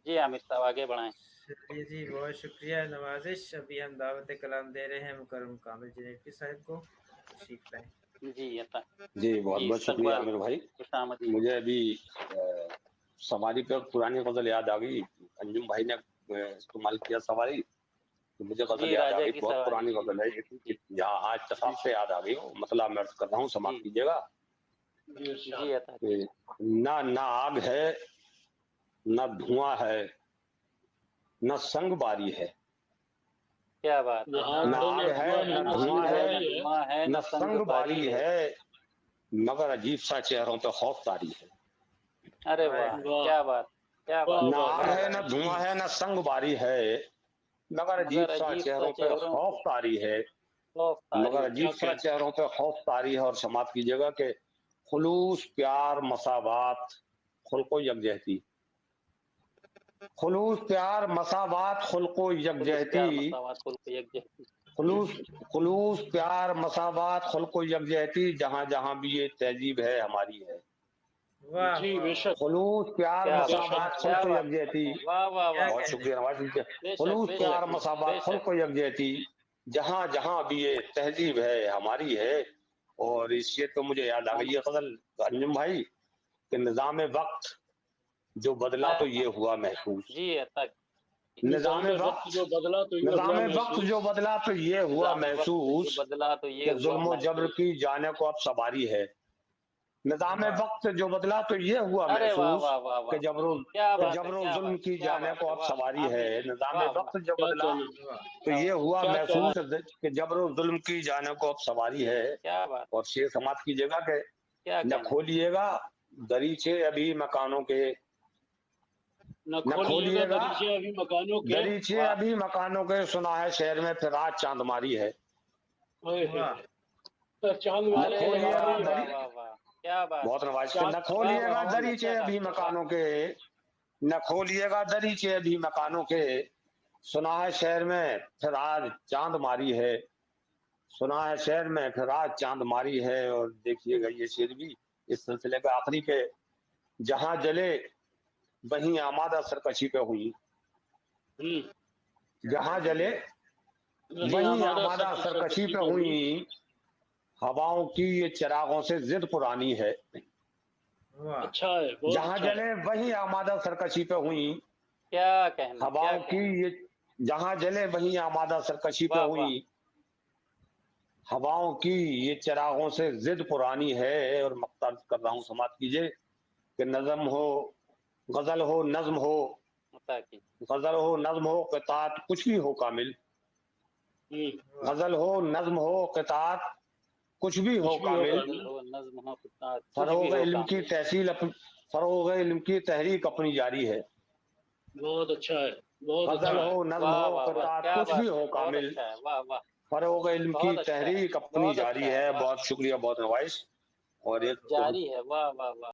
جی عامر صاحب آگے بڑھائیں۔ چلیے جی، بہت شکریہ نوازش۔ ابھی ہم دعوت کلام دے رہے ہیں مکرم کامل جنیٹی صاحب کو، تشریف لائیں۔ جی بہت بہت شکریہ استقبال، عامر بھائی۔ خوش آمدید۔ مجھے ابھی سواری پہ پرانی غزل یاد آ گئی، انجم بھائی نے استعمال کیا سواری، تو مجھے غزل جی یاد آ راجا گئی، کی بہت سواری، پرانی غزل ہے، جی یہاں آج اتفاق سے یاد آ گئی، مسئلہ میں عرض کر رہا ہوں، سماعت کیجیے گا۔ جی عطا نہ آگ ہے نہ دھواں ہے نہ سنگ باری ہے، کیا بات نہ آگ ہے نہ دھواں ہے نہ سنگ باری ہے، مگر عجیب سا چہروں پہ خوف طاری ہے۔ ارے واہ، کیا بات، کیا بات، نہ آگ ہے نہ دھواں ہے نہ سنگ باری ہے، مگر عجیب سا چہروں پہ خوف طاری ہے، مگر عجیب سا چہروں پہ خوف طاری ہے۔ اور سماعت کیجیے گا کہ خلوص پیار مساوات خلق و یکجہتی، خلوص پیار مساوات خلق و یکجہتی، خلوص پیار مساوات خلق و یکجہتی، جہاں جہاں بھی یہ تہذیب ہے ہماری ہے۔ خلوص پیار مساوات خلق و یکجہتی، بہت شکریہ نواز، خلوص پیار مساوات خلق و یکجہتی، جہاں جہاں بھی یہ تہذیب ہے ہماری ہے۔ اور اس سے تو مجھے یاد آ گئی ہے غزل انجم بھائی کہ نظام وقت جو بدلا تو یہ ہوا محسوس، نظام وقت جو بدلا تو یہ ہوا محسوس کہ ظلم و جبر کی جانب کو اب سواری ہے۔ نظام وقت جو بدلا تو یہ ہوا محسوس کہ جبر و ظلم کی جانب کو اب سواری ہے۔ نظام وقت جو بدلا تو یہ ہوا محسوس کہ جبر و ظلم کی جانب کو اب سواری ہے۔ اور شعر سماعت کیجیے گا کہ نہ کھولیے گا دریچے ابھی مکانوں کے، نہ کھولیے گا دریچے ابھی مکانوں کے، سنا ہے شہر میں پھر رات چاند ماری ہے۔ بہت نواز کے، نہ کھولیے گا دریچے ابھی مکانوں کے، نہ کھولیے گا دریچے ابھی مکانوں کے، سنا ہے شہر میں پھر آج چاند ماری ہے، سنا ہے شہر میں پھر آج چاند ماری ہے۔ اور دیکھیے گا یہ شعر بھی اس سلسلے کا آخری کے جہاں جلے وہیں آمادہ سرکشی پہ ہوئی، جہاں جلے وہیں آمادہ سرکشی پہ ہوئی، ہواؤں کی یہ چراغوں سے ضد پرانی ہے۔ جہاں جلے وہیں آمادہ سرکشی پہ ہوئی، ہواؤں کی یہ جہاں جلے وہیں آمادہ سرکشی پہ ہوئی، ہواؤں کی یہ چراغوں سے ضد پرانی ہے۔ اور مقطع کر رہا ہوں سماعت کیجئے کہ نظم ہو غزل ہو نظم ہو، غزل ہو نظم ہو قطعات کچھ بھی ہو کامل، غزل ہو نظم ہو قطعات کچھ بھی ہو کامل، فروغ علم کی تحصیل فروغ علم کی تحریک اپنی جاری ہے۔ بہت اچھا ہے، غزل ہو نظم ہو قطعات کچھ بھی ہو کامل، فروغ علم کی تحریک اپنی جاری ہے۔ بہت شکریہ، بہت نوائش۔ اور ایک جاری ہے، واہ واہ واہ۔